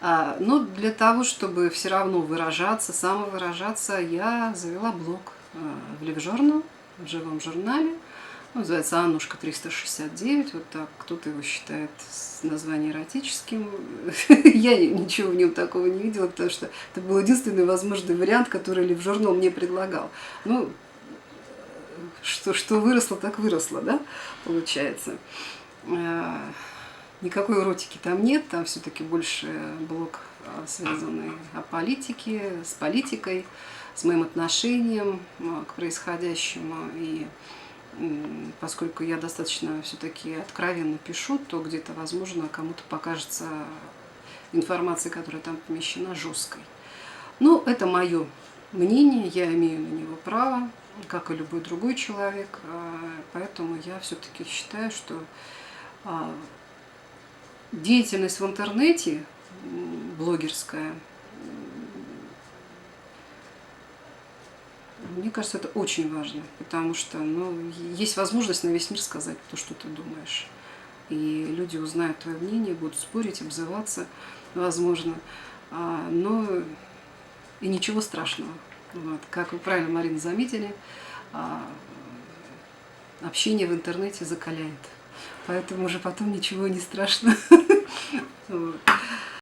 Но для того, чтобы все равно выражаться, самовыражаться, я завела блог в LiveJournal, в живом журнале. Он называется «Аннушка 369», вот так. Кто-то его считает название эротическим. Я ничего в нем такого не видела, потому что это был единственный возможный вариант, который LiveJournal мне предлагал. Ну, что выросло, так выросло, да, получается. Никакой эротики там нет, там все-таки больше блог, связанный о политике, с политикой, с моим отношением к происходящему. И поскольку я достаточно все-таки откровенно пишу, то где-то, возможно, кому-то покажется информация, которая там помещена, жесткой. Но это мое мнение, я имею на него право, как и любой другой человек. Поэтому я все-таки считаю, что деятельность в интернете, блогерская, мне кажется, это очень важно, потому что есть возможность на весь мир сказать то, что ты думаешь. И люди узнают твое мнение, будут спорить, обзываться, возможно. Но и ничего страшного. Вот. Как вы правильно, Марина, заметили, общение в интернете закаляет. Поэтому уже потом ничего не страшно.